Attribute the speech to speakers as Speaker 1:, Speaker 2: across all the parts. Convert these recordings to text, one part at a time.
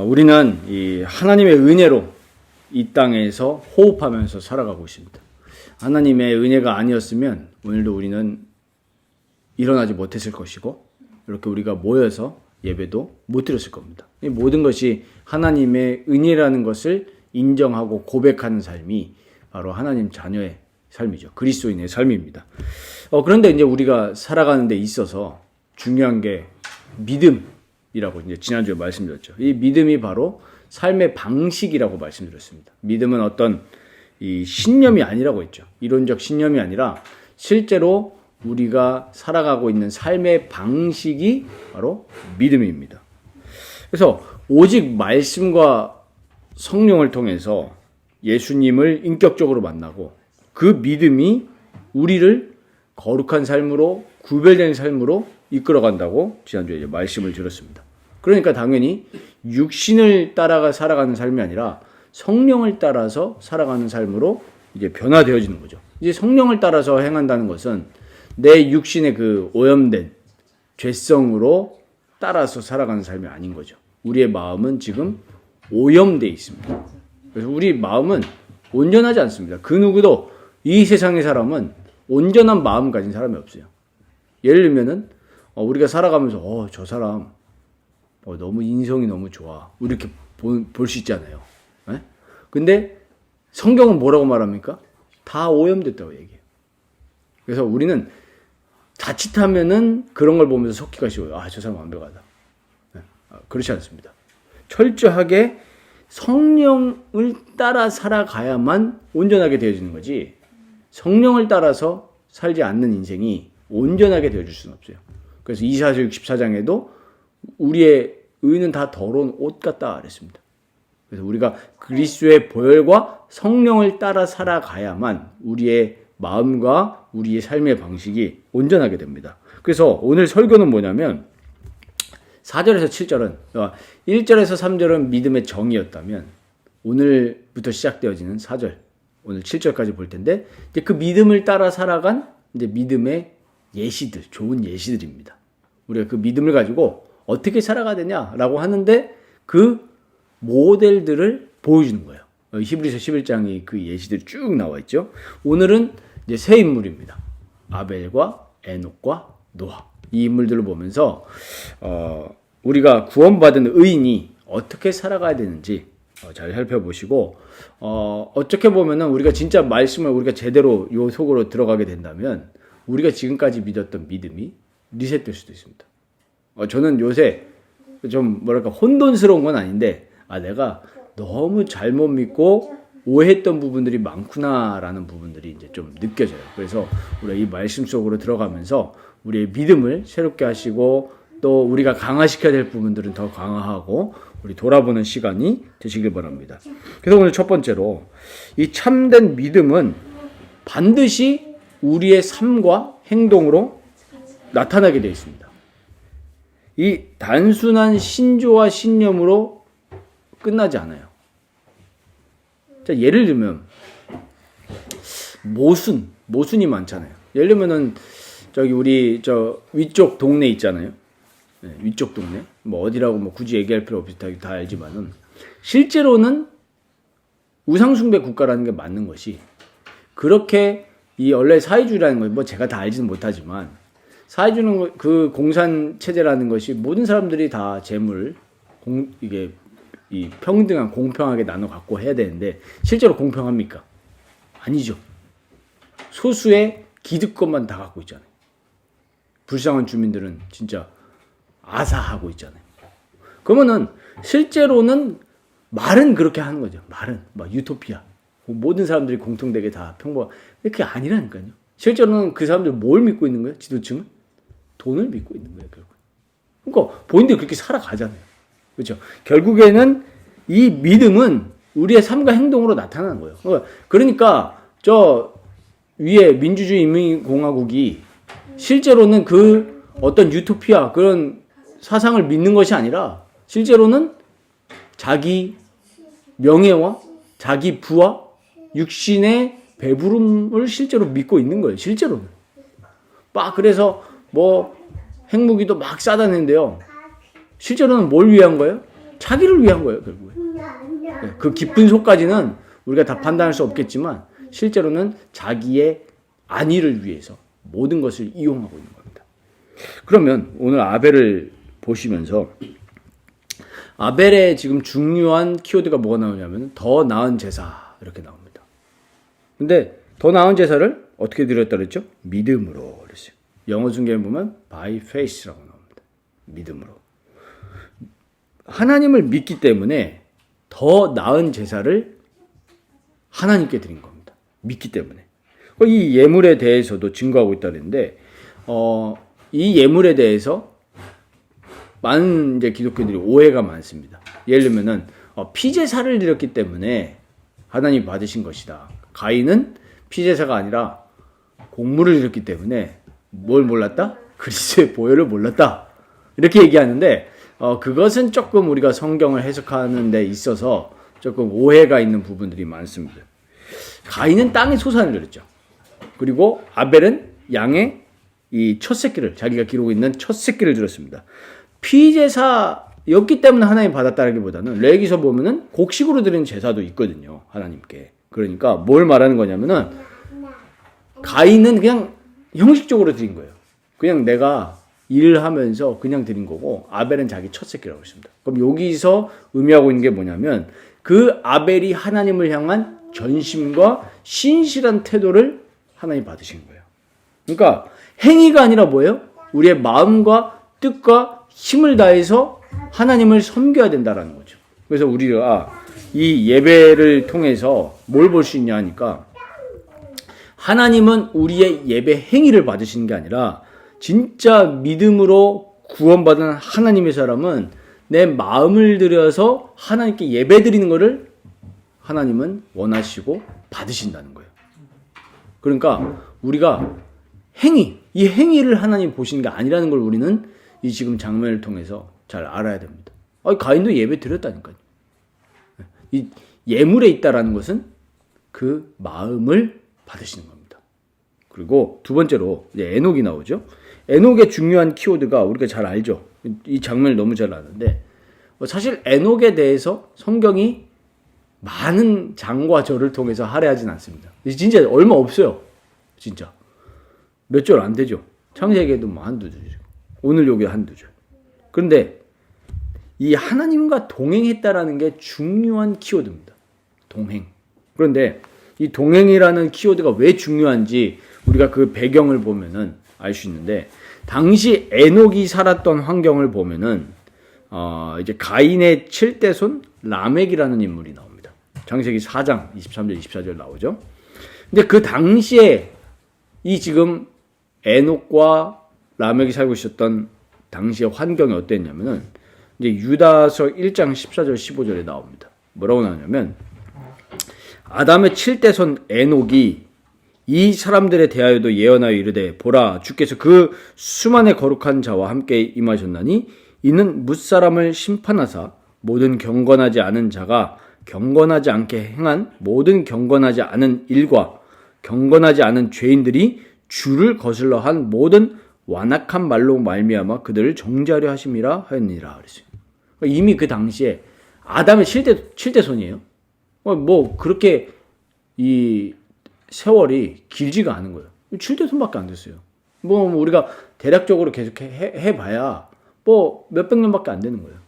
Speaker 1: 우리는 이 하나님의 은혜로 이 땅에서 호흡하면서 살아가고 있습니다. 하나님의 은혜가 아니었으면 오늘도 우리는 일어나지 못했을 것이고 이렇게 우리가 모여서 예배도 못 드렸을 겁니다. 이 모든 것이 하나님의 은혜라는 것을 인정하고 고백하는 삶이 바로 하나님 자녀의 삶이죠. 그리스도인의 삶입니다. 그런데 이제 우리가 살아가는 데 있어서 중요한 게 믿음이라고 이제 지난주에 말씀드렸죠. 이 믿음이 바로 삶의 방식이라고 말씀드렸습니다. 믿음은 어떤 이 신념이 아니라고 했죠. 이론적 신념이 아니라 실제로 우리가 살아가고 있는 삶의 방식이 바로 믿음입니다. 그래서 오직 말씀과 성령을 통해서 예수님을 인격적으로 만나고 그 믿음이 우리를 거룩한 삶으로 구별된 삶으로 이끌어간다고 지난주에 이제 말씀을 드렸습니다. 그러니까 당연히 육신을 따라가 살아가는 삶이 아니라 성령을 따라서 살아가는 삶으로 이제 변화되어지는 거죠. 이제 성령을 따라서 행한다는 것은 내 육신의 그 오염된 죄성으로 따라서 살아가는 삶이 아닌 거죠. 우리의 마음은 지금 오염되어 있습니다. 그래서 우리 마음은 온전하지 않습니다. 그 누구도 이 세상의 사람은 온전한 마음 가진 사람이 없어요. 예를 들면은 우리가 살아가면서 저 사람 너무 인성이 너무 좋아. 이렇게 볼 수 있잖아요. 네? 근데 성경은 뭐라고 말합니까? 다 오염됐다고 얘기해요. 그래서 우리는 자칫하면은 그런 걸 보면서 속기가 쉬워요. 저 사람 완벽하다. 네? 그렇지 않습니다. 철저하게 성령을 따라 살아가야만 온전하게 되어지는 거지, 성령을 따라서 살지 않는 인생이 온전하게 되어줄 수는 없어요. 그래서 이사야 64장에도 우리의 의는 다 더러운 옷 같다 그랬습니다. 그래서 우리가 그리스도의 보혈과 성령을 따라 살아가야만 우리의 마음과 우리의 삶의 방식이 온전하게 됩니다. 그래서 오늘 설교는 뭐냐면 4절에서 7절은 1절에서 3절은 믿음의 정의였다면 오늘부터 시작되어지는 4절, 오늘 7절까지 볼 텐데 이제 그 믿음을 따라 살아간 이제 믿음의 예시들, 좋은 예시들입니다. 우리가 그 믿음을 가지고 어떻게 살아가야 되냐라고 하는데 그 모델들을 보여주는 거예요. 히브리서 11장이 그 예시들이 쭉 나와 있죠. 오늘은 이제 세 인물입니다. 아벨과 에녹과 노아. 이 인물들을 보면서 우리가 구원받은 의인이 어떻게 살아가야 되는지 잘 살펴보시고 어떻게 보면은 우리가 진짜 말씀을 우리가 제대로 요 속으로 들어가게 된다면 우리가 지금까지 믿었던 믿음이 리셋될 수도 있습니다. 저는 요새 좀 뭐랄까 혼돈스러운 건 아닌데 내가 너무 잘못 믿고 오해했던 부분들이 많구나라는 부분들이 이제 좀 느껴져요. 그래서 우리가 이 말씀 속으로 들어가면서 우리의 믿음을 새롭게 하시고 또 우리가 강화시켜야 될 부분들은 더 강화하고 우리 돌아보는 시간이 되시길 바랍니다. 그래서 오늘 첫 번째로 이 참된 믿음은 반드시 우리의 삶과 행동으로 나타나게 되어 있습니다. 이 단순한 신조와 신념으로 끝나지 않아요. 자, 예를 들면 모순이 많잖아요. 예를 들면은 저기 우리 위쪽 동네 있잖아요. 네, 위쪽 동네 뭐 어디라고 굳이 얘기할 필요 없이 다 알지만은 실제로는 우상숭배 국가라는 게 맞는 것이, 그렇게 이 원래 사회주의라는 거 제가 다 알지는 못하지만 사회주의는 그 공산 체제라는 것이 모든 사람들이 다 재물 이게 이 평등한 공평하게 나눠 갖고 해야 되는데 실제로 공평합니까? 아니죠. 소수의 기득권만 다 갖고 있잖아요. 불쌍한 주민들은 진짜 아사하고 있잖아요. 그러면은 실제로는 말은 그렇게 하는 거죠. 말은 막 유토피아, 모든 사람들이 공통되게 다 평범, 그게 아니라니까요. 실제로는 그 사람들 뭘 믿고 있는 거예요? 지도층은 돈을 믿고 있는 거예요, 결국. 그러니까 본인들이 그렇게 살아가잖아요. 그렇죠? 결국에는 이 믿음은 우리의 삶과 행동으로 나타나는 거예요. 그러니까 저 위에 민주주의 인민공화국이 실제로는 그 어떤 유토피아 그런 사상을 믿는 것이 아니라 실제로는 자기 명예와 자기 부와 육신의 배부름을 실제로 믿고 있는 거예요. 실제로는. 그래서 뭐 핵무기도 막 쏴다니는데요. 실제로는 뭘 위한 거예요? 자기를 위한 거예요, 결국에. 그 깊은 속까지는 우리가 다 판단할 수 없겠지만 실제로는 자기의 안위를 위해서 모든 것을 이용하고 있는 겁니다. 그러면 오늘 아벨을 보시면서 아벨의 지금 중요한 키워드가 뭐가 나오냐면 더 나은 제사 이렇게 나옵니다. 근데 더 나은 제사를 어떻게 드렸다 그랬죠? 믿음으로 그랬어요. 영어 성경에 보면 by faith라고 나옵니다. 믿음으로. 하나님을 믿기 때문에 더 나은 제사를 하나님께 드린 겁니다. 믿기 때문에. 이 예물에 대해서도 증거하고 있다 그랬는데 이 예물에 대해서 많은 이제 기독교인들이 오해가 많습니다. 예를 들면은 피제사를 드렸기 때문에 하나님 받으신 것이다. 가인은 피제사가 아니라 곡물을 드렸기 때문에 뭘 몰랐다? 그리스도의 보혈을 몰랐다. 이렇게 얘기하는데 그것은 조금 우리가 성경을 해석하는 데 있어서 조금 오해가 있는 부분들이 많습니다. 가인은 땅의 소산을 드렸죠. 그리고 아벨은 양의 이 첫 새끼를, 자기가 기르고 있는 첫 새끼를 드렸습니다. 피제사였기 때문에 하나님 받았다라기보다는 레위기서 보면은 곡식으로 드리는 제사도 있거든요. 하나님께. 그러니까 뭘 말하는 거냐면은 가인은 그냥 형식적으로 드린 거예요. 그냥 내가 일을 하면서 그냥 드린 거고 아벨은 자기 첫 새끼라고 했습니다. 그럼 여기서 의미하고 있는 게 뭐냐면 그 아벨이 하나님을 향한 전심과 신실한 태도를 하나님 받으신 거예요. 그러니까 행위가 아니라 뭐예요? 우리의 마음과 뜻과 힘을 다해서 하나님을 섬겨야 된다라는 거죠. 그래서 우리가 이 예배를 통해서 뭘 볼 수 있냐 하니까 하나님은 우리의 예배 행위를 받으시는 게 아니라 진짜 믿음으로 구원받은 하나님의 사람은 내 마음을 들여서 하나님께 예배 드리는 것을 하나님은 원하시고 받으신다는 거예요. 그러니까 우리가 이 행위를 하나님 보시는 게 아니라는 걸 우리는 이 지금 장면을 통해서 잘 알아야 됩니다. 가인도 예배 드렸다니까요. 이 예물에 있다라는 것은 그 마음을 받으시는 겁니다. 그리고 두 번째로 이제 에녹이 나오죠. 에녹의 중요한 키워드가 우리가 잘 알죠. 이 장면을 너무 잘 아는데 사실 에녹에 대해서 성경이 많은 장과 절을 통해서 할애하진 않습니다. 진짜 얼마 없어요. 진짜 몇 절 안 되죠. 창세기에도 뭐 한두 절이죠. 오늘 여기 한두 절. 그런데 이 하나님과 동행했다라는 게 중요한 키워드입니다. 동행. 그런데 이 동행이라는 키워드가 왜 중요한지 우리가 그 배경을 보면은 알 수 있는데 당시 에녹이 살았던 환경을 보면은 이제 가인의 7대 손 라멕이라는 인물이 나옵니다. 창세기 4장 23절 24절 나오죠. 근데 그 당시에 이 지금 에녹과 라멕이 살고 있었던 당시의 환경이 어땠냐면은 이제 유다서 1장 14절 15절에 나옵니다. 뭐라고 나오냐면 아담의 7대 손 에녹이 이 사람들에 대하여도 예언하여 이르되 보라 주께서 그 수만의 거룩한 자와 함께 임하셨나니 이는 뭇사람을 심판하사 모든 경건하지 않은 자가 경건하지 않게 행한 모든 경건하지 않은 일과 경건하지 않은 죄인들이 주를 거슬러 한 모든 완악한 말로 말미암아 그들을 정죄하려 하심이라 하였니라 그랬어요. 이미 그 당시에 아담의 7대 손이에요. 뭐 그렇게 이 세월이 길지가 않은 거예요. 7대 손밖에 안 됐어요. 뭐 우리가 대략적으로 계속 해봐야 뭐 몇백 년밖에 안 되는 거예요.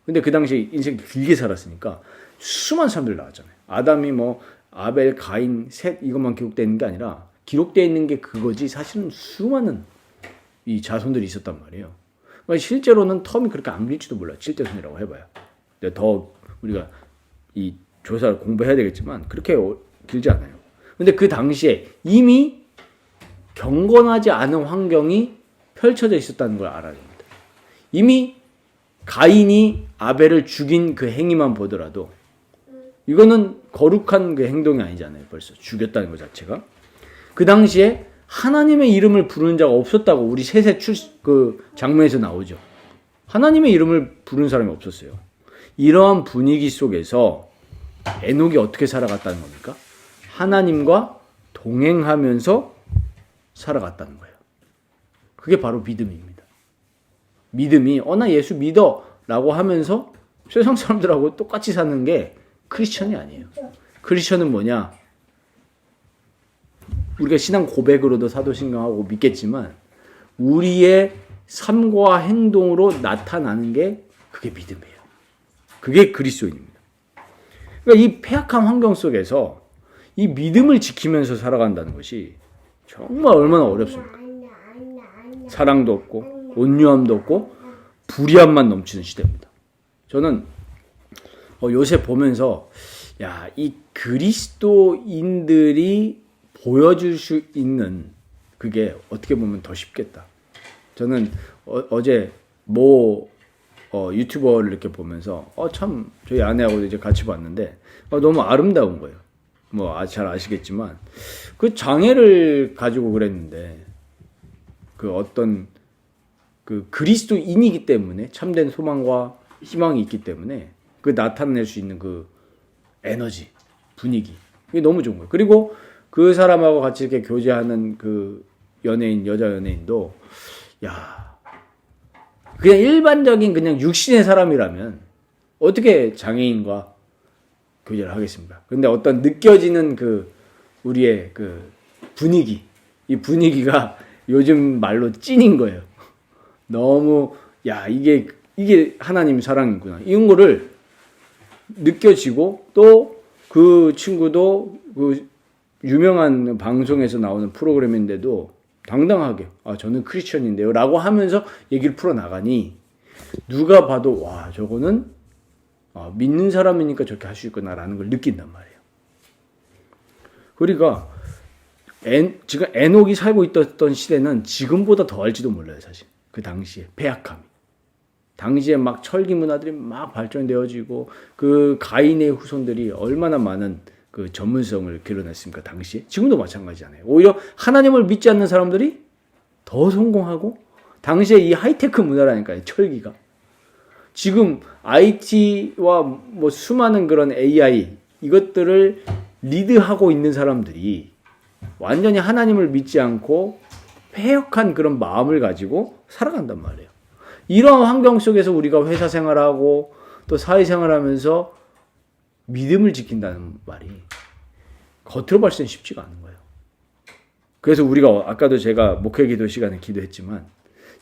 Speaker 1: 근데 그 당시 인생 길게 살았으니까 수많은 사람들 나왔잖아요. 아담이 뭐 아벨, 가인, 셋 이것만 기록되어 있는 게 아니라 기록되어 있는 게 그거지 사실은 수많은 이 자손들이 있었단 말이에요. 그러니까 실제로는 텀이 그렇게 안 길지도 몰라요. 7대 손이라고 해봐요. 근데 더 우리가 이 조사를 공부해야 되겠지만 그렇게 길지 않아요. 근데 그 당시에 이미 경건하지 않은 환경이 펼쳐져 있었다는 걸 알아야 됩니다. 이미 가인이 아벨을 죽인 그 행위만 보더라도 이거는 거룩한 그 행동이 아니잖아요. 벌써 죽였다는 것 자체가. 그 당시에 하나님의 이름을 부르는 자가 없었다고 우리 셋의 그 장면에서 나오죠. 하나님의 이름을 부르는 사람이 없었어요. 이러한 분위기 속에서 에녹이 어떻게 살아갔다는 겁니까? 하나님과 동행하면서 살아갔다는 거예요. 그게 바로 믿음입니다. 믿음이 나 예수 믿어 라고 하면서 세상 사람들하고 똑같이 사는 게 크리스천이 아니에요. 크리스천은 뭐냐? 우리가 신앙 고백으로도 사도신경하고 믿겠지만 우리의 삶과 행동으로 나타나는 게 그게 믿음이에요. 그게 그리스도인입니다. 그러니까 이 패악한 환경 속에서 이 믿음을 지키면서 살아간다는 것이 정말 얼마나 어렵습니까? 사랑도 없고 온유함도 없고 불의함만 넘치는 시대입니다. 저는 요새 보면서 이 그리스도인들이 보여줄 수 있는 그게 어떻게 보면 더 쉽겠다. 저는 어제 유튜버를 이렇게 보면서 참 저희 아내하고도 이제 같이 봤는데 너무 아름다운 거예요. 잘 아시겠지만 그 장애를 가지고 그랬는데 그 어떤 그 그리스도인이기 때문에 참된 소망과 희망이 있기 때문에 그 나타낼 수 있는 그 에너지, 분위기 이게 너무 좋은 거예요. 그리고 그 사람하고 같이 이렇게 교제하는 그 여자 연예인도 그냥 일반적인 그냥 육신의 사람이라면 어떻게 장애인과 교제를 하겠습니까? 근데 어떤 느껴지는 그 우리의 그 분위기, 이 분위기가 요즘 말로 찐인 거예요. 너무 이게 하나님 사랑이구나. 이런 거를 느껴지고 또 그 친구도 그 유명한 방송에서 나오는 프로그램인데도 당당하게 저는 크리스천인데요 라고 하면서 얘기를 풀어나가니 누가 봐도 저거는 믿는 사람이니까 저렇게 할 수 있구나 라는 걸 느낀단 말이에요. 그러니까 지금 에녹이 살고 있던 시대는 지금보다 더 할지도 몰라요. 사실 그 당시에 패악함이, 당시에 막 철기 문화들이 막 발전되어지고 그 가인의 후손들이 얼마나 많은 그 전문성을 길러냈습니까? 당시에. 지금도 마찬가지잖아요. 오히려 하나님을 믿지 않는 사람들이 더 성공하고 당시에 이 하이테크 문화라니까요. 철기가. 지금 IT와 수많은 그런 AI 이것들을 리드하고 있는 사람들이 완전히 하나님을 믿지 않고 패역한 그런 마음을 가지고 살아간단 말이에요. 이런 환경 속에서 우리가 회사 생활하고 또 사회생활하면서 믿음을 지킨다는 말이 겉으로 봤을 땐 쉽지가 않은 거예요. 그래서 우리가 아까도 제가 목회기도 시간에 기도했지만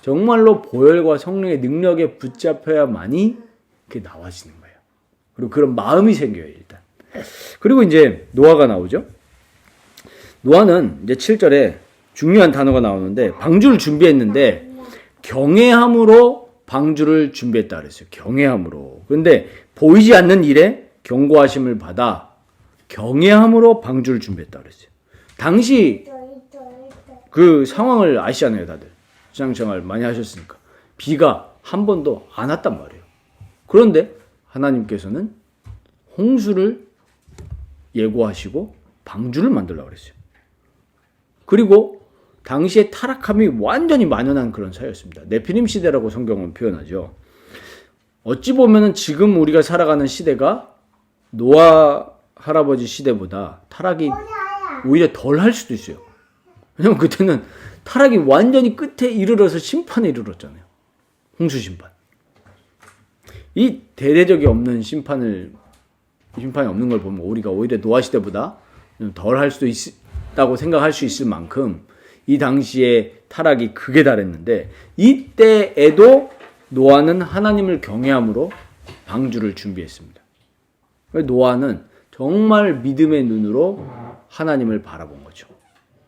Speaker 1: 정말로 보혈과 성령의 능력에 붙잡혀야만이 그게 나와지는 거예요. 그리고 그런 마음이 생겨요, 일단. 그리고 이제 노아가 나오죠. 노아는 이제 7절에 중요한 단어가 나오는데 방주를 준비했는데 경외함으로 방주를 준비했다 그랬어요. 경외함으로. 그런데 보이지 않는 일에 경고하심을 받아 경외함으로 방주를 준비했다 그랬어요. 당시 그 상황을 아시잖아요, 다들. 신앙생활 많이 하셨으니까. 비가 한 번도 안 왔단 말이에요. 그런데 하나님께서는 홍수를 예고하시고 방주를 만들라고 그랬어요. 그리고 당시에 타락함이 완전히 만연한 그런 사회였습니다. 네피림 시대라고 성경은 표현하죠. 어찌 보면은 지금 우리가 살아가는 시대가 노아 할아버지 시대보다 타락이 오히려 덜 할 수도 있어요. 왜냐면 그때는 타락이 완전히 끝에 이르러서 심판에 이르렀잖아요. 홍수 심판. 이 대대적이 없는 심판이 없는 걸 보면 우리가 오히려 노아 시대보다 덜 할 수도 있다고 생각할 수 있을 만큼 이 당시에 타락이 극에 달했는데 이때에도 노아는 하나님을 경외함으로 방주를 준비했습니다. 노아는 정말 믿음의 눈으로 하나님을 바라본 거죠.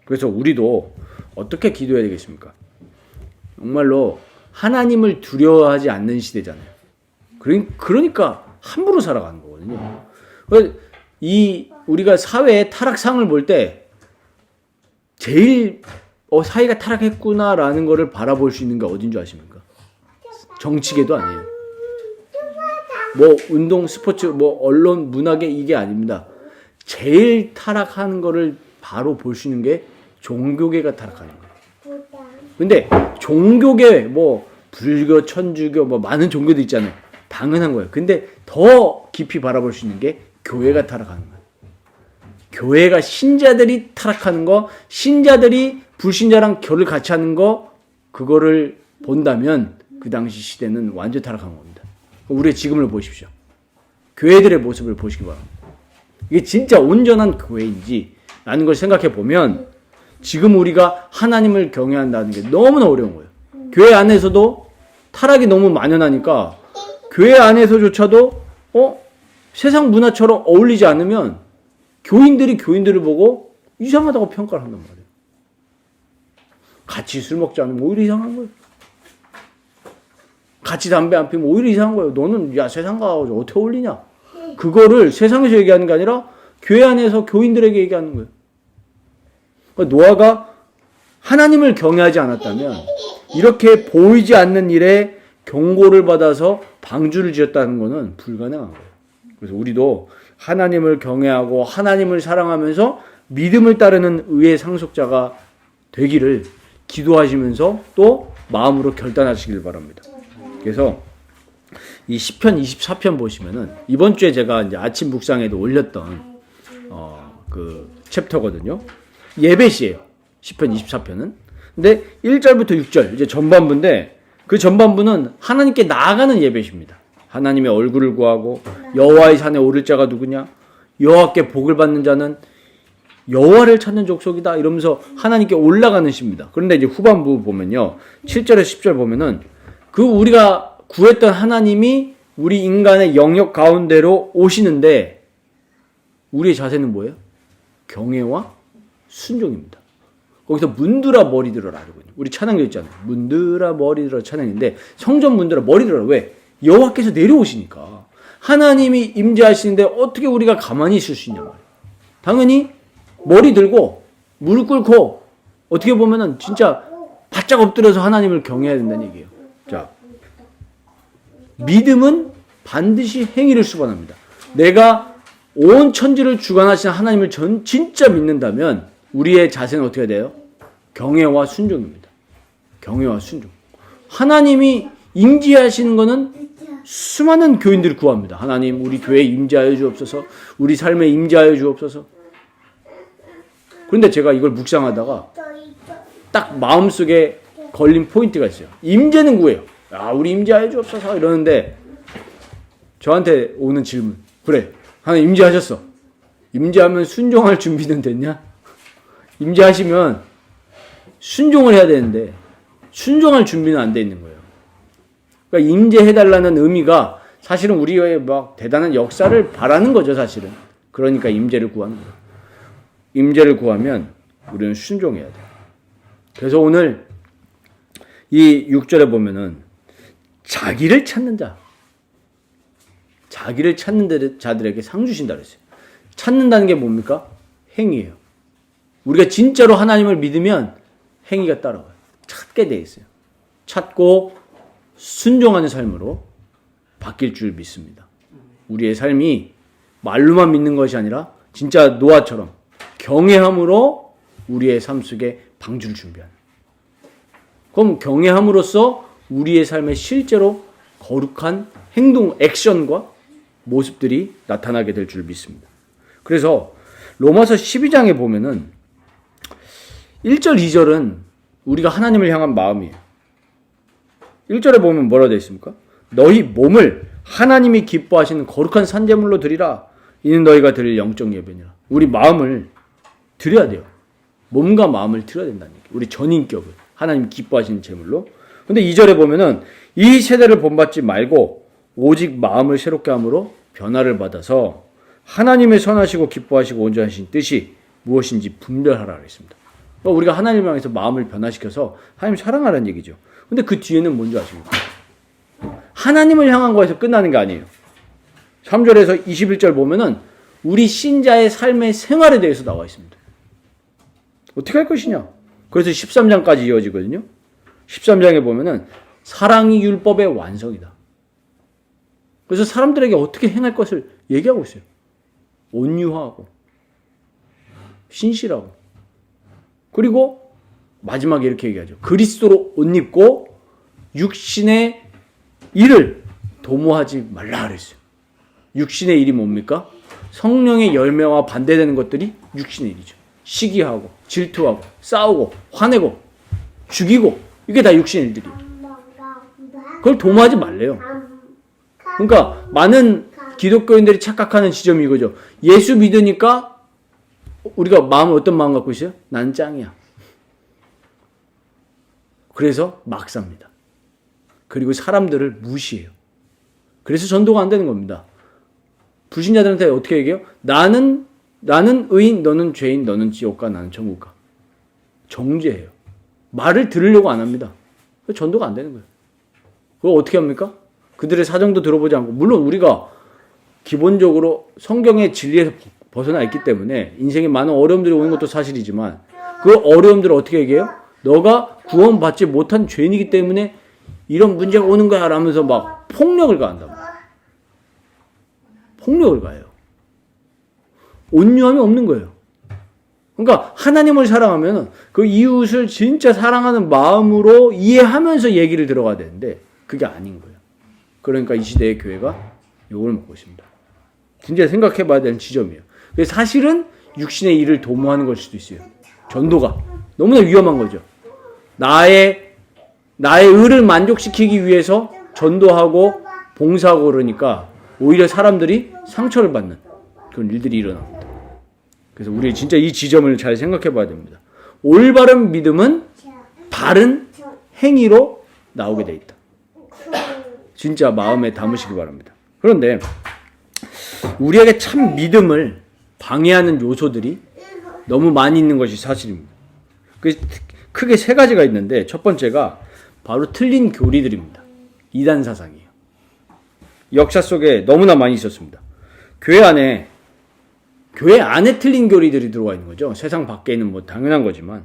Speaker 1: 그래서 우리도 어떻게 기도해야 되겠습니까? 정말로 하나님을 두려워하지 않는 시대잖아요. 그러니까 함부로 살아가는 거거든요. 우리가 사회의 타락상을 볼 때 제일 사회가 타락했구나라는 거를 바라볼 수 있는 게 어딘 줄 아십니까? 정치계도 아니에요. 운동, 스포츠, 언론, 문학계 이게 아닙니다. 제일 타락하는 거를 바로 볼 수 있는 게 종교계가 타락하는 거예요. 근데 종교계, 불교, 천주교, 많은 종교도 있잖아요. 당연한 거예요. 근데 더 깊이 바라볼 수 있는 게 교회가 타락하는 거예요. 교회가 신자들이 타락하는 거, 신자들이 불신자랑 결을 같이 하는 거, 그거를 본다면 그 당시 시대는 완전 타락한 겁니다. 우리의 지금을 보십시오. 교회들의 모습을 보시기 바랍니다. 이게 진짜 온전한 교회인지 라는 걸 생각해 보면 지금 우리가 하나님을 경외한다는 게 너무나 어려운 거예요. 교회 안에서도 타락이 너무 만연하니까 교회 안에서조차도 세상 문화처럼 어울리지 않으면 교인들이 교인들을 보고 이상하다고 평가를 한단 말이에요. 같이 술 먹지 않으면 오히려 이상한 거예요. 같이 담배 안 피우면 오히려 이상한 거예요. 너는 야 세상 가서 어떻게 어울리냐. 그거를 세상에서 얘기하는 게 아니라 교회 안에서 교인들에게 얘기하는 거예요. 그러니까 노아가 하나님을 경외하지 않았다면 이렇게 보이지 않는 일에 경고를 받아서 방주를 지었다는 것은 불가능한 거예요. 그래서 우리도 하나님을 경외하고 하나님을 사랑하면서 믿음을 따르는 의의 상속자가 되기를 기도하시면서 또 마음으로 결단하시길 바랍니다. 그래서 이 시편 24편 보시면은 이번 주에 제가 이제 아침 묵상에도 올렸던 그 챕터거든요. 예배시예요. 시편 24편은. 근데 1절부터 6절 이제 전반부인데 그 전반부는 하나님께 나아가는 예배십니다. 하나님의 얼굴을 구하고 여호와의 산에 오를 자가 누구냐? 여호와께 복을 받는 자는 여호와를 찾는 족속이다. 이러면서 하나님께 올라가는 시입니다. 그런데 이제 후반부 보면요. 7절에서 10절 보면은 그 우리가 구했던 하나님이 우리 인간의 영역 가운데로 오시는데 우리의 자세는 뭐예요? 경외와 순종입니다. 거기서 문드라 머리 들어라 하거든요. 우리 찬양도 있잖아요. 문드라 머리 들어 찬양인데 성전 문드라 머리 들어라. 왜? 여호와께서 내려오시니까. 하나님이 임재하시는데 어떻게 우리가 가만히 있을 수 있냐 말이에요. 당연히 머리 들고 무릎 꿇고 어떻게 보면은 진짜 바짝 엎드려서 하나님을 경외해야 된다는 얘기예요. 자, 믿음은 반드시 행위를 수반합니다. 내가 온 천지를 주관하시는 하나님을 진짜 믿는다면 우리의 자세는 어떻게 돼요? 경외와 순종입니다. 경외와 순종. 하나님이 임재하시는 것은 수많은 교인들을 구합니다. 하나님 우리 교회에 임재하여 주옵소서. 우리 삶에 임재하여 주옵소서. 그런데 제가 이걸 묵상하다가 딱 마음속에 걸린 포인트가 있어요. 임재는 구해요. 아, 우리 임재하여 주옵소서 이러는데 저한테 오는 질문. 그래, 하나님 임재하셨어. 임재하면 순종할 준비는 됐냐? 임재하시면 순종을 해야 되는데 순종할 준비는 안 돼 있는 거예요. 그러니까 임재해달라는 의미가 사실은 우리의 막 대단한 역사를 바라는 거죠, 사실은. 그러니까 임재를 구하는 거예요. 임재를 구하면 우리는 순종해야 돼요. 그래서 오늘 이 6절에 보면은 자기를 찾는 자, 자기를 찾는 자들에게 상 주신다 그랬어요. 찾는다는 게 뭡니까? 행위예요. 우리가 진짜로 하나님을 믿으면 행위가 따라와요. 찾게 돼 있어요. 찾고 순종하는 삶으로 바뀔 줄 믿습니다. 우리의 삶이 말로만 믿는 것이 아니라 진짜 노아처럼 경외함으로 우리의 삶 속에 방주를 준비하는. 그럼 경외함으로써 우리의 삶에 실제로 거룩한 행동, 액션과 모습들이 나타나게 될 줄 믿습니다. 그래서 로마서 12장에 보면은 1절, 2절은 우리가 하나님을 향한 마음이에요. 1절에 보면 뭐라고 되어 있습니까? 너희 몸을 하나님이 기뻐하시는 거룩한 산제물로 드리라. 이는 너희가 드릴 영적 예배니라. 우리 마음을 드려야 돼요. 몸과 마음을 드려야 된다는 얘기예요. 우리 전인격을 하나님 기뻐하시는 제물로. 근데 2절에 보면은 이 세대를 본받지 말고 오직 마음을 새롭게 함으로 변화를 받아서 하나님의 선하시고 기뻐하시고 온전하신 뜻이 무엇인지 분별하라 그랬습니다. 그러니까 우리가 하나님을 향해서 마음을 변화시켜서 하나님 사랑하라는 얘기죠. 근데 그 뒤에는 뭔지 아십니까? 하나님을 향한 거에서 끝나는 게 아니에요. 3절에서 21절 보면은 우리 신자의 삶의 생활에 대해서 나와 있습니다. 어떻게 할 것이냐? 그래서 13장까지 이어지거든요. 13장에 보면은 사랑이 율법의 완성이다. 그래서 사람들에게 어떻게 행할 것을 얘기하고 있어요. 온유하고 신실하고 그리고 마지막에 이렇게 얘기하죠. 그리스도로 옷 입고 육신의 일을 도모하지 말라 그랬어요. 육신의 일이 뭡니까? 성령의 열매와 반대되는 것들이 육신의 일이죠. 시기하고 질투하고 싸우고 화내고 죽이고 이게 다 육신의 일들이에요. 그걸 도모하지 말래요. 그러니까 많은 기독교인들이 착각하는 지점이 이거죠. 예수 믿으니까 우리가 어떤 마음 갖고 있어요? 난 짱이야. 그래서 막 삽니다. 그리고 사람들을 무시해요. 그래서 전도가 안 되는 겁니다. 불신자들한테 어떻게 얘기해요? 나는 의인, 너는 죄인, 너는 지옥가, 나는 천국 가. 정죄해요. 말을 들으려고 안 합니다. 전도가 안 되는 거예요. 그걸 어떻게 합니까? 그들의 사정도 들어보지 않고, 물론 우리가 기본적으로 성경의 진리에서 벗어나 있기 때문에 인생에 많은 어려움들이 오는 것도 사실이지만 그 어려움들을 어떻게 얘기해요? 너가 구원받지 못한 죄인이기 때문에 이런 문제가 오는 거야 라면서 막 폭력을 가한다고. 폭력을 가해요. 온유함이 없는 거예요. 그러니까 하나님을 사랑하면 그 이웃을 진짜 사랑하는 마음으로 이해하면서 얘기를 들어가야 되는데 그게 아닌 거예요. 그러니까 이 시대의 교회가 욕을 먹고 있습니다. 진짜 생각해 봐야 되는 지점이에요. 그래서 사실은 육신의 일을 도모하는 걸 수도 있어요. 전도가. 너무나 위험한 거죠. 나의 의를 만족시키기 위해서 전도하고 봉사하고 그러니까 오히려 사람들이 상처를 받는 그런 일들이 일어납니다. 그래서 우리 진짜 이 지점을 잘 생각해 봐야 됩니다. 올바른 믿음은 바른 행위로 나오게 돼 있다. 진짜 마음에 담으시기 바랍니다. 그런데 우리에게 참 믿음을 방해하는 요소들이 너무 많이 있는 것이 사실입니다. 크게 세 가지가 있는데 첫 번째가 바로 틀린 교리들입니다. 이단 사상이에요. 역사 속에 너무나 많이 있었습니다. 교회 안에 틀린 교리들이 들어와 있는 거죠. 세상 밖에는 뭐 당연한 거지만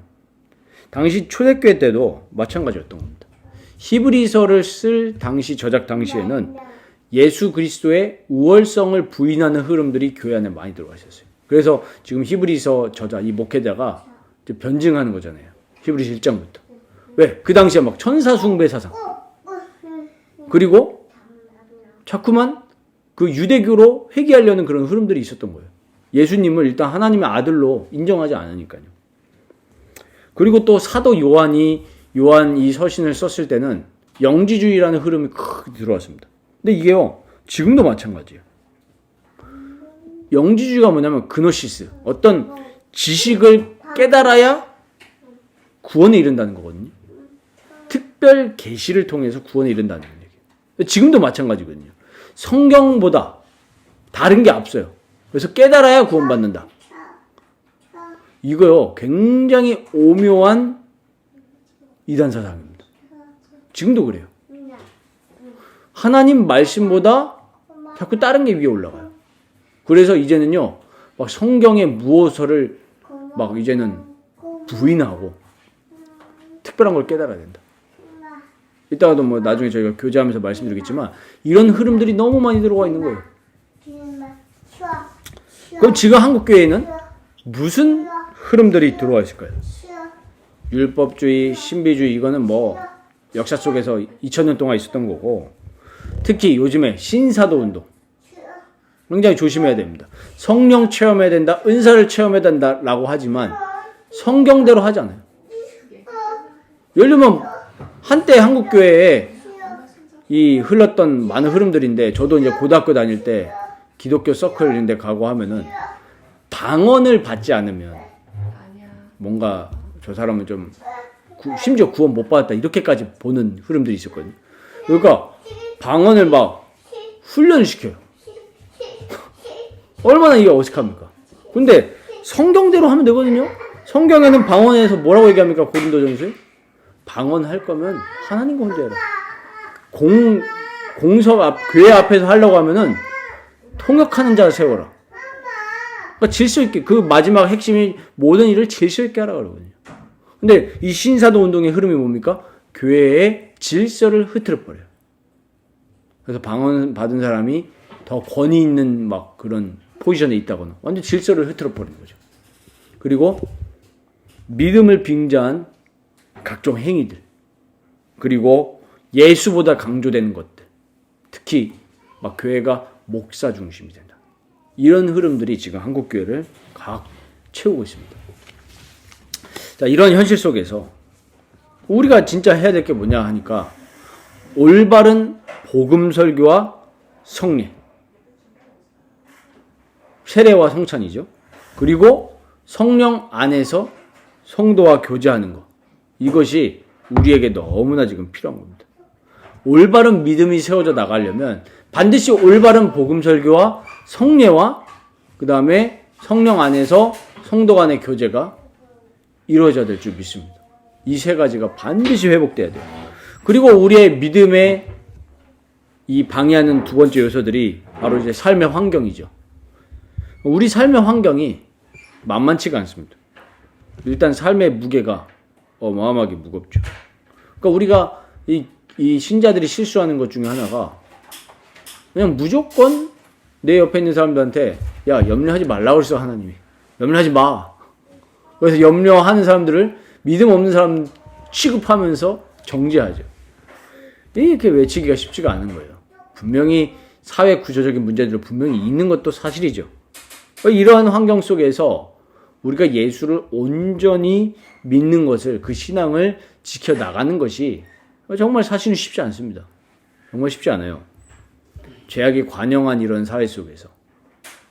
Speaker 1: 당시 초대교회 때도 마찬가지였던 겁니다. 히브리서를 쓸 당시 저작 당시에는 예수 그리스도의 우월성을 부인하는 흐름들이 교회 안에 많이 들어가 있었어요. 그래서 지금 히브리서 저자 이 목회자가 변증하는 거잖아요. 히브리서 1장부터. 왜? 그 당시에 막 천사 숭배 사상. 그리고 자꾸만 그 유대교로 회귀하려는 그런 흐름들이 있었던 거예요. 예수님을 일단 하나님의 아들로 인정하지 않으니까요. 그리고 또 사도 요한 이 서신을 썼을 때는 영지주의라는 흐름이 크게 들어왔습니다. 근데 이게요, 지금도 마찬가지예요. 영지주의가 뭐냐면 그노시스, 어떤 지식을 깨달아야 구원에 이른다는 거거든요. 특별 계시를 통해서 구원에 이른다는 얘기예요. 지금도 마찬가지거든요. 성경보다 다른 게 앞서요. 그래서 깨달아야 구원받는다. 이거요, 굉장히 오묘한 이단 사상입니다. 지금도 그래요. 하나님 말씀보다 자꾸 다른 게 위에 올라가요. 그래서 이제는요, 막 성경의 무엇을 막 이제는 부인하고 특별한 걸 깨달아야 된다. 이따가도 뭐 나중에 저희가 교제하면서 말씀드리겠지만 이런 흐름들이 너무 많이 들어와 있는 거예요. 그럼 지금 한국 교회에는 무슨 흐름들이 들어와 있을까요? 율법주의, 신비주의 이거는 뭐 역사 속에서 2000년 동안 있었던 거고 특히 요즘에 신사도 운동 굉장히 조심해야 됩니다. 성령 체험해야 된다, 은사를 체험해야 된다라고 하지만 성경대로 하지 않아요. 예를 들면 한때 한국 교회에 이 흘렀던 많은 흐름들인데 저도 이제 고등학교 다닐 때 기독교 서클인데 가고 하면은 방언을 받지 않으면 뭔가 저 사람은 좀 심지어 구원 못 받았다 이렇게까지 보는 흐름들이 있었거든요. 그러니까 방언을 막 훈련시켜요. 얼마나 이게 어색합니까? 근데 성경대로 하면 되거든요. 성경에는 방언에서 뭐라고 얘기합니까? 고린도전서에 방언할 거면 하나님과 혼자 해라. 교회 앞에서 하려고 하면은 통역하는 자를 세워라. 그러니까 질서 있게 그 마지막 핵심이 모든 일을 질서 있게 하라 그러거든요. 근데 이 신사도 운동의 흐름이 뭡니까? 교회의 질서를 흐트려 버려요. 그래서 방언 받은 사람이 더 권위 있는 막 그런 포지션에 있다거나 완전 질서를 흐트려 버리는 거죠. 그리고 믿음을 빙자한 각종 행위들, 그리고 예수보다 강조되는 것들, 특히 막 교회가 목사 중심이 된다. 이런 흐름들이 지금 한국 교회를 각 채우고 있습니다. 자, 이런 현실 속에서 우리가 진짜 해야 될 게 뭐냐 하니까 올바른 복음 설교와 성례, 세례와 성찬이죠. 그리고 성령 안에서 성도와 교제하는 것. 이것이 우리에게 너무나 지금 필요한 겁니다. 올바른 믿음이 세워져 나가려면 반드시 올바른 복음 설교와 성례와 그 다음에 성령 안에서 성도 간의 교제가 이루어져야 될 줄 믿습니다. 이 세 가지가 반드시 회복돼야 돼요. 그리고 우리의 믿음에 이 방해하는 두 번째 요소들이 바로 이제 삶의 환경이죠. 우리 삶의 환경이 만만치가 않습니다. 일단 삶의 무게가 어마어마하게 무겁죠. 그러니까 우리가 이 신자들이 실수하는 것 중에 하나가 그냥 무조건 내 옆에 있는 사람들한테 야, 염려하지 말라고 그랬어, 하나님이. 염려하지 마. 그래서 염려하는 사람들을 믿음 없는 사람 취급하면서 정죄하죠. 이렇게 외치기가 쉽지가 않은 거예요. 분명히 사회 구조적인 문제들이 분명히 있는 것도 사실이죠. 이러한 환경 속에서 우리가 예수를 온전히 믿는 것을, 그 신앙을 지켜나가는 것이 정말 사실은 쉽지 않습니다. 정말 쉽지 않아요. 죄악이 관영한 이런 사회 속에서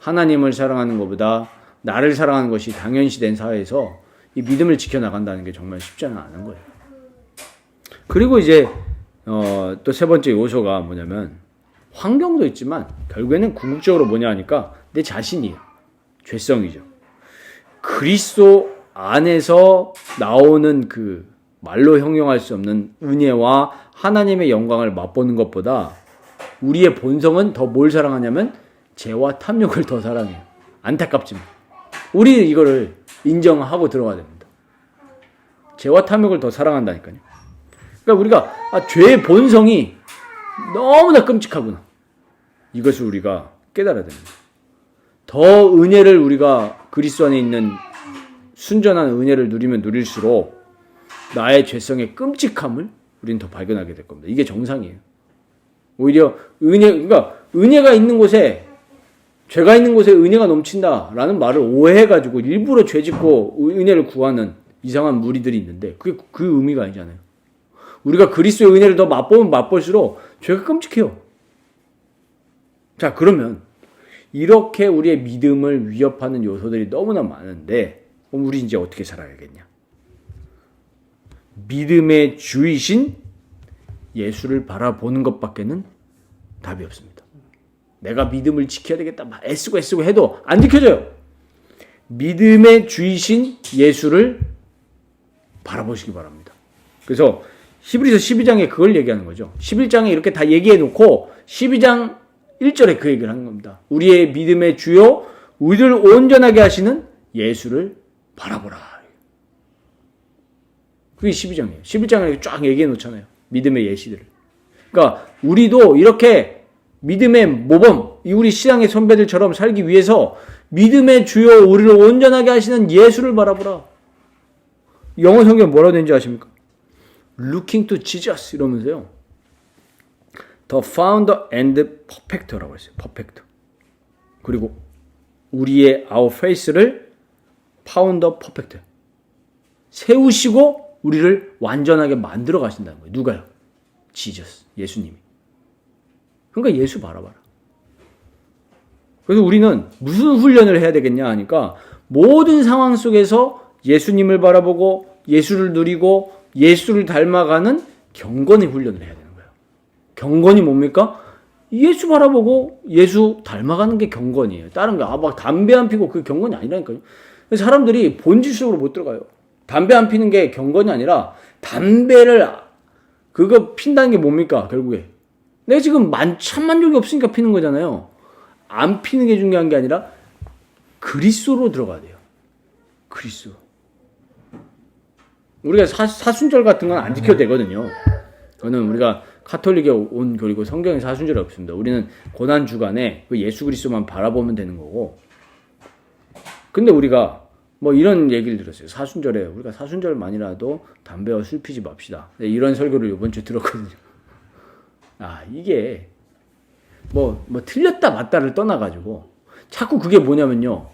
Speaker 1: 하나님을 사랑하는 것보다 나를 사랑하는 것이 당연시된 사회에서 이 믿음을 지켜나간다는 게 정말 쉽지는 않은 거예요. 그리고 이제 또 세 번째 요소가 뭐냐면 환경도 있지만 결국에는 궁극적으로 뭐냐 하니까 내 자신이에요. 죄성이죠. 그리스도 안에서 나오는 그 말로 형용할 수 없는 은혜와 하나님의 영광을 맛보는 것보다 우리의 본성은 더 뭘 사랑하냐면 죄와 탐욕을 더 사랑해요. 안타깝지만 우리 이거를 인정하고 들어가야 됩니다. 죄와 탐욕을 더 사랑한다니까요. 그러니까 우리가 죄의 본성이 너무나 끔찍하구나. 이것을 우리가 깨달아야 됩니다. 더 은혜를 우리가 그리스도 안에 있는 순전한 은혜를 누리면 누릴수록 나의 죄성의 끔찍함을 우리는 더 발견하게 될 겁니다. 이게 정상이에요. 오히려 그러니까 은혜가 있는 곳에 죄가 있는 곳에 은혜가 넘친다라는 말을 오해해가지고 일부러 죄 짓고 은혜를 구하는 이상한 무리들이 있는데 그게 그 의미가 아니잖아요. 우리가 그리스도의 은혜를 더 맛보면 맛볼수록 죄가 끔찍해요. 자, 그러면 이렇게 우리의 믿음을 위협하는 요소들이 너무나 많은데 그럼 우리 이제 어떻게 살아야겠냐? 믿음의 주이신 예수를 바라보는 것밖에는 답이 없습니다. 내가 믿음을 지켜야 되겠다 막 애쓰고 해도 안 지켜져요. 믿음의 주이신 예수를 바라보시기 바랍니다. 그래서 히브리서 12장에 그걸 얘기하는 거죠. 11장에 이렇게 다 얘기해 놓고 12장 1절에 그 얘기를 하는 겁니다. 우리의 믿음의 주요 우리를 온전하게 하시는 예수를 바라보라. 그게 12장이에요. 11장에 쫙 얘기해 놓잖아요. 믿음의 예시들을. 그러니까 우리도 이렇게 믿음의 모범, 우리 신앙의 선배들처럼 살기 위해서 믿음의 주요 우리를 온전하게 하시는 예수를 바라보라. 영어 성경 뭐라고 되는지 아십니까? Looking to Jesus 이러면서요. The founder and perfecter라고 했어요. perfecter. 그리고 우리의 our face를 founder perfecter. 세우시고 우리를 완전하게 만들어 가신다는 거예요. 누가요? Jesus. 예수님이. 그러니까 예수 바라봐라. 그래서 우리는 무슨 훈련을 해야 되겠냐 하니까 모든 상황 속에서 예수님을 바라보고 예수를 누리고 예수를 닮아가는 경건의 훈련을 해야 되는 거예요. 경건이 뭡니까? 예수 바라보고 예수 닮아가는 게 경건이에요. 다른 거, 막 담배 안 피고 그게 경건이 아니라니까요. 사람들이 본질적으로 못 들어가요. 담배 안 피는 게 경건이 아니라 담배를 그거 핀다는 게 뭡니까? 결국에 내가 지금 천만족이 없으니까 피는 거잖아요. 안 피는 게 중요한 게 아니라 그리스도로 들어가야 돼요. 그리스도. 우리가 사순절 같은 건 안 지켜도 되거든요. 그거는 우리가 카톨릭에 온 교리고 성경에 사순절이 없습니다. 우리는 고난 주간에 그 예수 그리스도만 바라보면 되는 거고. 근데 우리가 뭐 이런 얘기를 들었어요. 사순절에 우리가 사순절만이라도 담배와 술 피지 맙시다. 이런 설교를 이번 주에 들었거든요. 이게 뭐 틀렸다 맞다를 떠나가지고 자꾸 그게 뭐냐면요.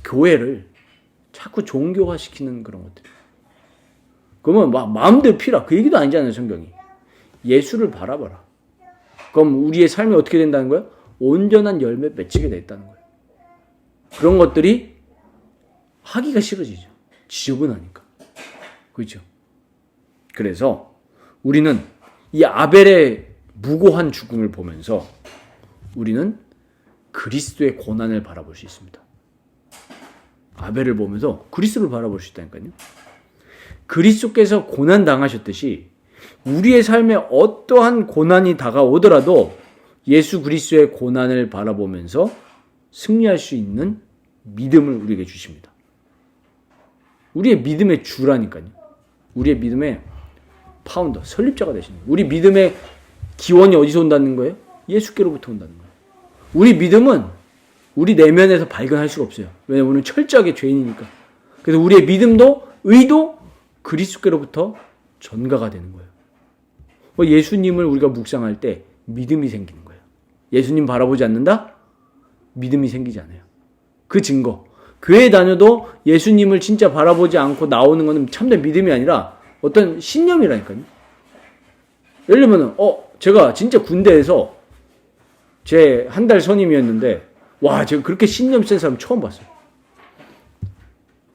Speaker 1: 교회를 자꾸 종교화시키는 그런 것들. 그러면 마음대로 피라. 그 얘기도 아니잖아요, 성경이. 예수를 바라봐라. 그럼 우리의 삶이 어떻게 된다는 거예요? 온전한 열매 맺히게 됐다는 거예요. 그런 것들이 하기가 싫어지죠. 지저분하니까. 그렇죠? 그래서 우리는 이 아벨의 무고한 죽음을 보면서 우리는 그리스도의 고난을 바라볼 수 있습니다. 아벨을 보면서 그리스도를 바라볼 수 있다니까요. 그리스도께서 고난 당하셨듯이 우리의 삶에 어떠한 고난이 다가오더라도 예수 그리스도의 고난을 바라보면서 승리할 수 있는 믿음을 우리에게 주십니다. 우리의 믿음의 주라니까요. 우리의 믿음의 파운더, 설립자가 되시는 거예요. 우리 믿음의 기원이 어디서 온다는 거예요? 예수께로부터 온다는 거예요. 우리 믿음은 우리 내면에서 발견할 수가 없어요. 왜냐하면 우리는 철저하게 죄인이니까. 그래서 우리의 믿음도 의도 그리스도께로부터 전가가 되는 거예요. 예수님을 우리가 묵상할 때 믿음이 생기는 거예요. 예수님 바라보지 않는다? 믿음이 생기지 않아요. 그 증거. 교회 다녀도 예수님을 진짜 바라보지 않고 나오는 것은 참된 믿음이 아니라 어떤 신념이라니까요. 예를 들면 제가 진짜 군대에서 제 한 달 선임이었는데 와, 제가 그렇게 신념 센 사람 처음 봤어요.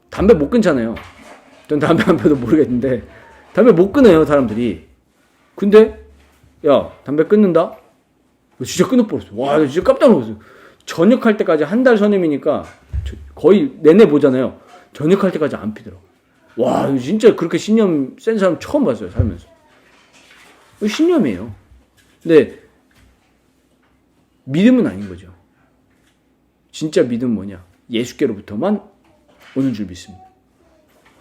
Speaker 1: 담배 못 끊잖아요. 전 담배 안 펴도 모르겠는데 담배 못 끊어요, 사람들이. 근데 야, 담배 끊는다? 진짜 끊어버렸어. 와, 진짜 깜짝 놀랐어요. 전역할 때까지 한 달 선임이니까 거의 내내 보잖아요. 전역할 때까지 안 피더라고. 와, 진짜 그렇게 신념 센 사람 처음 봤어요, 살면서. 신념이에요. 근데 믿음은 아닌 거죠. 진짜 믿음은 뭐냐? 예수께로부터만 오는 줄 믿습니다.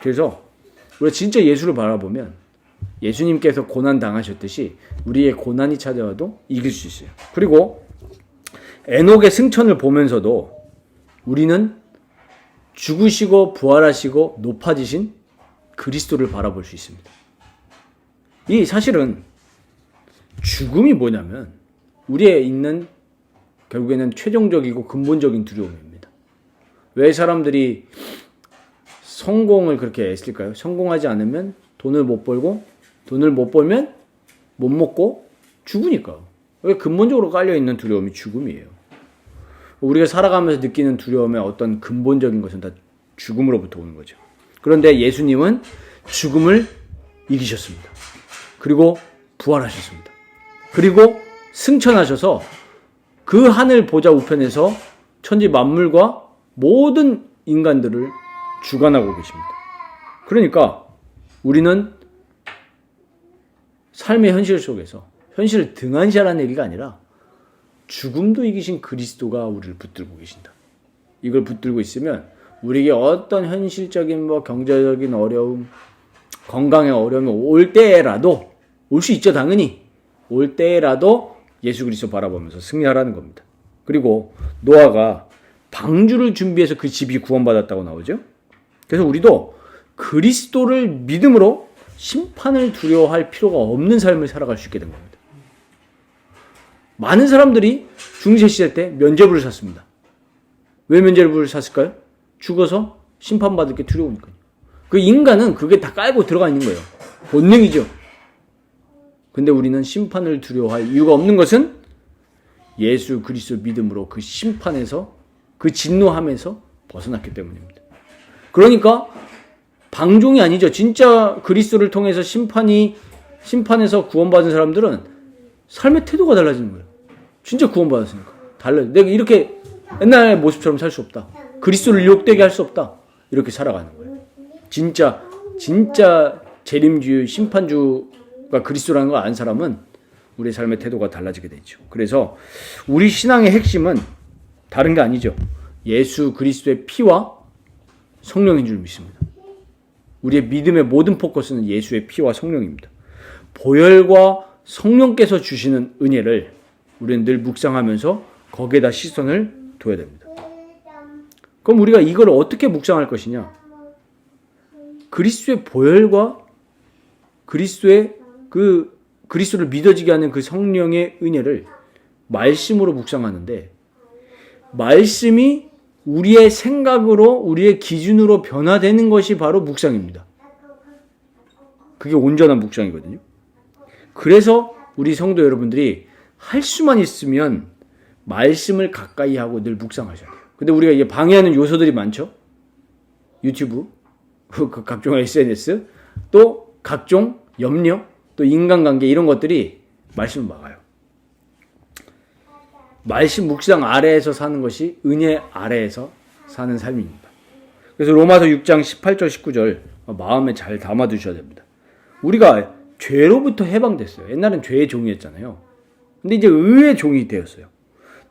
Speaker 1: 그래서 우리가 진짜 예수를 바라보면 예수님께서 고난 당하셨듯이 우리의 고난이 찾아와도 이길 수 있어요. 그리고 에녹의 승천을 보면서도 우리는 죽으시고 부활하시고 높아지신 그리스도를 바라볼 수 있습니다. 이 사실은 죽음이 뭐냐면 우리에 있는 결국에는 최종적이고 근본적인 두려움입니다. 왜 사람들이 성공을 그렇게 애쓸까요? 성공하지 않으면 돈을 못 벌고 돈을 못 벌면 못 먹고 죽으니까. 왜 근본적으로 깔려있는 두려움이 죽음이에요. 우리가 살아가면서 느끼는 두려움의 어떤 근본적인 것은 다 죽음으로부터 오는 거죠. 그런데 예수님은 죽음을 이기셨습니다. 그리고 부활하셨습니다. 그리고 승천하셔서 그 하늘 보좌 우편에서 천지 만물과 모든 인간들을 주관하고 계십니다. 그러니까 우리는 삶의 현실 속에서 현실을 등한시하라는 얘기가 아니라 죽음도 이기신 그리스도가 우리를 붙들고 계신다. 이걸 붙들고 있으면 우리에게 어떤 현실적인 경제적인 어려움, 건강의 어려움이 올 때라도 올 수 있죠, 당연히. 올 때라도 예수 그리스도 바라보면서 승리하라는 겁니다. 그리고 노아가 방주를 준비해서 그 집이 구원받았다고 나오죠. 그래서 우리도 그리스도를 믿음으로 심판을 두려워할 필요가 없는 삶을 살아갈 수 있게 된 겁니다. 많은 사람들이 중세시대 때 면죄부를 샀습니다. 왜 면죄부를 샀을까요? 죽어서 심판받을 게 두려우니까요. 그 인간은 그게 다 깔고 들어가 있는 거예요. 본능이죠. 근데 우리는 심판을 두려워할 이유가 없는 것은 예수 그리스도 믿음으로 그 심판에서 그 진노함에서 벗어났기 때문입니다. 그러니까 방종이 아니죠. 진짜 그리스도를 통해서 심판에서 구원받은 사람들은 삶의 태도가 달라지는 거예요. 진짜 구원받았으니까. 달라요. 내가 이렇게 옛날 모습처럼 살 수 없다. 그리스도를 욕되게 할 수 없다. 이렇게 살아가는 거예요. 진짜 재림주, 심판주가 그리스도라는 걸 아는 사람은 우리의 삶의 태도가 달라지게 되죠. 그래서 우리 신앙의 핵심은 다른 게 아니죠. 예수 그리스도의 피와 성령인 줄 믿습니다. 우리의 믿음의 모든 포커스는 예수의 피와 성령입니다. 보혈과 성령께서 주시는 은혜를 우리는 늘 묵상하면서 거기에다 시선을 둬야 됩니다. 그럼 우리가 이걸 어떻게 묵상할 것이냐? 그리스도의 보혈과 그리스도의 그리스도를 믿어지게 하는 그 성령의 은혜를 말씀으로 묵상하는데, 말씀이 우리의 생각으로 우리의 기준으로 변화되는 것이 바로 묵상입니다. 그게 온전한 묵상이거든요. 그래서 우리 성도 여러분들이 할 수만 있으면 말씀을 가까이 하고 늘 묵상하셔야 돼요. 근데 우리가 이게 방해하는 요소들이 많죠. 유튜브, 각종 SNS, 또 각종 염려, 또 인간관계 이런 것들이 말씀을 막아요. 말씀 묵상 아래에서 사는 것이 은혜 아래에서 사는 삶입니다. 그래서 로마서 6장 18절 19절 마음에 잘 담아두셔야 됩니다. 우리가 죄로부터 해방됐어요. 옛날엔 죄의 종이었잖아요. 근데 이제 의의 종이 되었어요.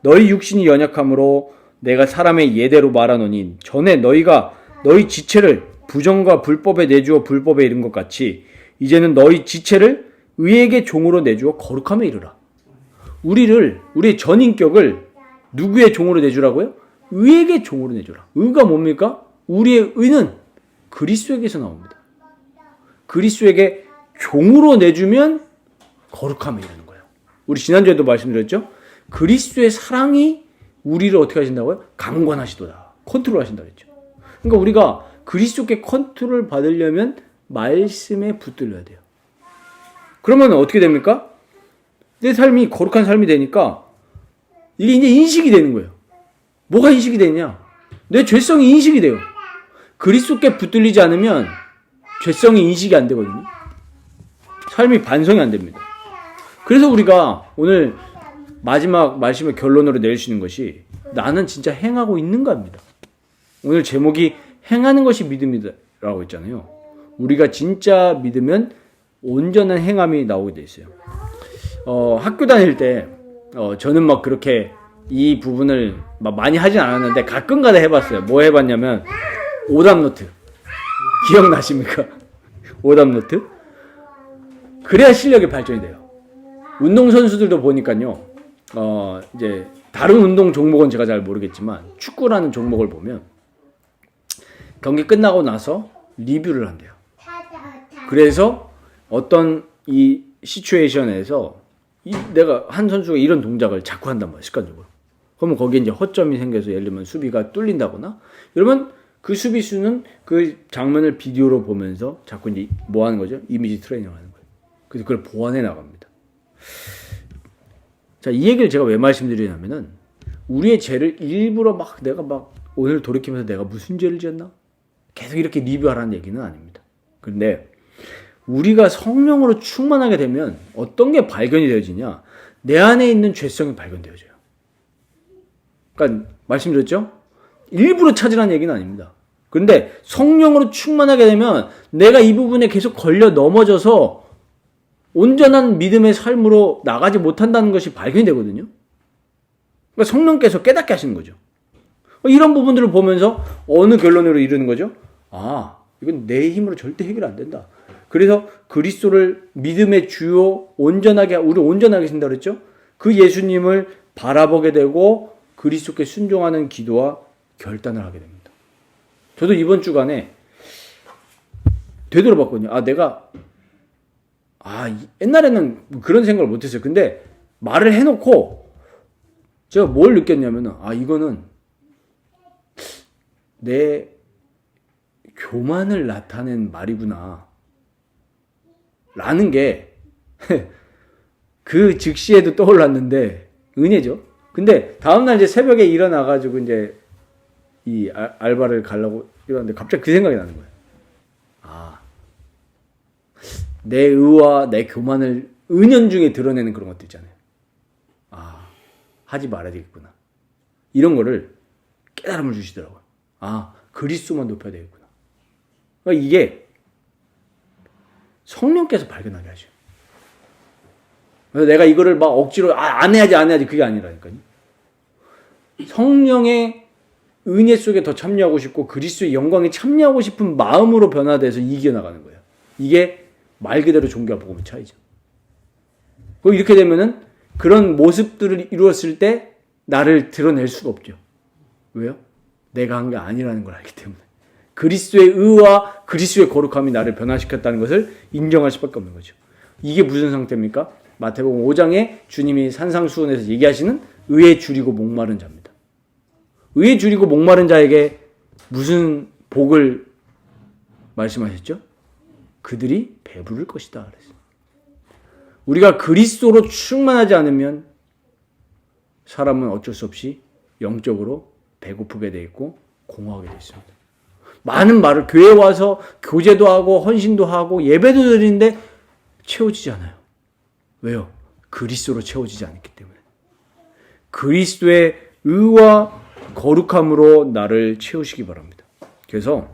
Speaker 1: 너희 육신이 연약함으로 내가 사람의 예대로 말하노니 전에 너희가 너희 지체를 부정과 불법에 내주어 불법에 이른 것 같이 이제는 너희 지체를 의에게 종으로 내주어 거룩함에 이르라. 우리의 전인격을 누구의 종으로 내주라고요? 의에게 종으로 내주라. 의가 뭡니까? 우리의 의는 그리스도에게서 나옵니다. 그리스도에게 종으로 내주면 거룩함에 이르는 거예요. 우리 지난주에도 말씀드렸죠? 그리스도의 사랑이 우리를 어떻게 하신다고요? 강권하시도다. 컨트롤 하신다 그랬죠. 그러니까 우리가 그리스도께 컨트롤 받으려면 말씀에 붙들려야 돼요. 그러면 어떻게 됩니까? 내 삶이 거룩한 삶이 되니까 이게 이제 인식이 되는 거예요. 뭐가 인식이 되냐? 내 죄성이 인식이 돼요. 그리스도께 붙들리지 않으면 죄성이 인식이 안 되거든요. 삶이 반성이 안 됩니다. 그래서 우리가 오늘 마지막 말씀의 결론으로 내릴 수 있는 것이 나는 진짜 행하고 있는가입니다. 오늘 제목이 행하는 것이 믿음이라고 했잖아요. 우리가 진짜 믿으면 온전한 행함이 나오게 돼 있어요. 학교 다닐 때 저는 막 그렇게 이 부분을 막 많이 하진 않았는데 가끔가다 해봤어요. 뭐 해봤냐면 오답노트 기억나십니까? 오답노트 그래야 실력이 발전이 돼요. 운동선수들도 보니까요 이제 다른 운동 종목은 제가 잘 모르겠지만 축구라는 종목을 보면 경기 끝나고 나서 리뷰를 한대요. 그래서 어떤 이 시츄에이션에서 내가 한 선수가 이런 동작을 자꾸 한단 말이야, 습관적으로. 그러면 거기에 이제 허점이 생겨서 예를 들면 수비가 뚫린다거나 이러면 그 수비수는 그 장면을 비디오로 보면서 자꾸 이제 뭐 하는 거죠? 이미지 트레이닝 하는 거예요. 그래서 그걸 보완해 나갑니다. 자, 이 얘기를 제가 왜 말씀드리냐면은 우리의 죄를 일부러 내가 오늘 돌이키면서 내가 무슨 죄를 지었나? 계속 이렇게 리뷰하라는 얘기는 아닙니다. 그런데 우리가 성령으로 충만하게 되면 어떤 게 발견이 되어지냐? 내 안에 있는 죄성이 발견되어져요. 그러니까 말씀드렸죠? 일부러 찾으라는 얘기는 아닙니다. 그런데 성령으로 충만하게 되면 내가 이 부분에 계속 걸려 넘어져서 온전한 믿음의 삶으로 나가지 못한다는 것이 발견이 되거든요. 그러니까 성령께서 깨닫게 하시는 거죠. 이런 부분들을 보면서 어느 결론으로 이르는 거죠? 이건 내 힘으로 절대 해결 안 된다. 그래서 그리스도를 믿음의 주요 우리 온전하게 하신다 그랬죠? 그 예수님을 바라보게 되고 그리스도께 순종하는 기도와 결단을 하게 됩니다. 저도 이번 주간에 되돌아봤거든요. 옛날에는 그런 생각을 못했어요. 근데 말을 해놓고 제가 뭘 느꼈냐면은 이거는 내 교만을 나타낸 말이구나 라는 게 그 즉시에도 떠올랐는데 은혜죠. 근데 다음날 이제 새벽에 일어나가지고 이제 이 알바를 가려고 일어났는데 갑자기 그 생각이 나는 거예요. 내 의와 내 교만을 은연중에 드러내는 그런 것도 있잖아요. 하지 말아야 되겠구나. 이런 거를 깨달음을 주시더라고요. 그리스도만 높여야 되겠구나. 그러니까 이게 성령께서 발견하게 하셔요. 그래서 내가 이거를 막 억지로 안 해야지 그게 아니라니까요. 성령의 은혜 속에 더 참여하고 싶고 그리스도의 영광에 참여하고 싶은 마음으로 변화돼서 이겨나가는 거예요. 이게 말 그대로 종교와 복음의 차이죠. 이렇게 되면은 그런 모습들을 이루었을 때 나를 드러낼 수가 없죠. 왜요? 내가 한 게 아니라는 걸 알기 때문에. 그리스도의 의와 그리스도의 거룩함이 나를 변화시켰다는 것을 인정할 수밖에 없는 거죠. 이게 무슨 상태입니까? 마태복음 5장에 주님이 산상수훈에서 얘기하시는 의에 줄이고 목마른 자입니다. 의에 줄이고 목마른 자에게 무슨 복을 말씀하셨죠? 그들이 배부를 것이다. 그랬어요. 우리가 그리스도로 충만하지 않으면 사람은 어쩔 수 없이 영적으로 배고프게 돼 있고 공허하게 돼 있습니다. 많은 말을 교회에 와서 교제도 하고 헌신도 하고 예배도 드리는데 채워지지 않아요. 왜요? 그리스도로 채워지지 않기 때문에. 그리스도의 의와 거룩함으로 나를 채우시기 바랍니다. 그래서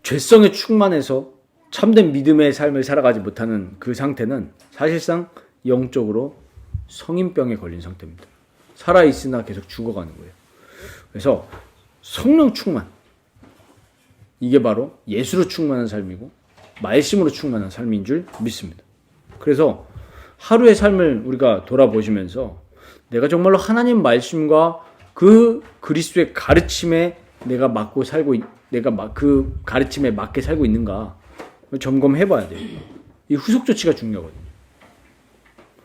Speaker 1: 죄성에 충만해서 참된 믿음의 삶을 살아가지 못하는 그 상태는 사실상 영적으로 성인병에 걸린 상태입니다. 살아있으나 계속 죽어가는 거예요. 그래서 성령 충만, 이게 바로 예수로 충만한 삶이고 말씀으로 충만한 삶인 줄 믿습니다. 그래서 하루의 삶을 우리가 돌아보시면서 내가 정말로 하나님 말씀과 그 그리스도의 가르침에 내가 맞고 살고, 내가 그 가르침에 맞게 살고 있는가 점검해 봐야 돼요. 이 후속 조치가 중요하거든요.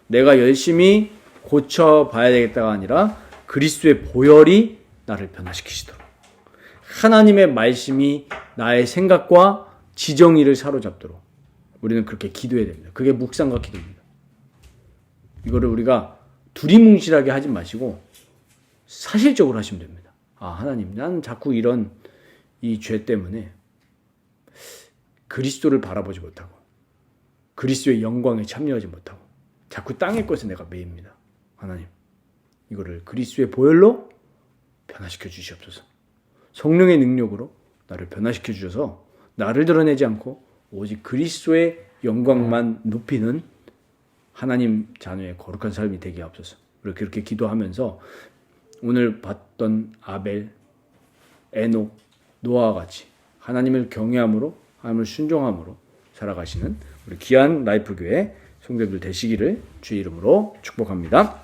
Speaker 1: 내가 열심히 고쳐봐야 되겠다가 아니라 그리스도의 보혈이 나를 변화시키시도록, 하나님의 말씀이 나의 생각과 지정의를 사로잡도록 우리는 그렇게 기도해야 됩니다. 그게 묵상과 기도입니다. 이거를 우리가 두리뭉실하게 하지 마시고 사실적으로 하시면 됩니다. 아, 하나님, 나는 자꾸 이런 이 죄 때문에 그리스도를 바라보지 못하고 그리스도의 영광에 참여하지 못하고 자꾸 땅의 것에 내가 매입니다. 하나님, 이거를 그리스도의 보혈로 변화시켜 주시옵소서. 성령의 능력으로 나를 변화시켜 주셔서 나를 드러내지 않고 오직 그리스도의 영광만 높이는 하나님 자녀의 거룩한 삶이 되게 하옵소서. 그렇게 기도하면서 오늘 봤던 아벨, 에녹, 노아와 같이 하나님을 경외함으로, 하나님을 순종함으로 살아가시는 우리 귀한 라이프교회 성도들 되시기를 주의 이름으로 축복합니다.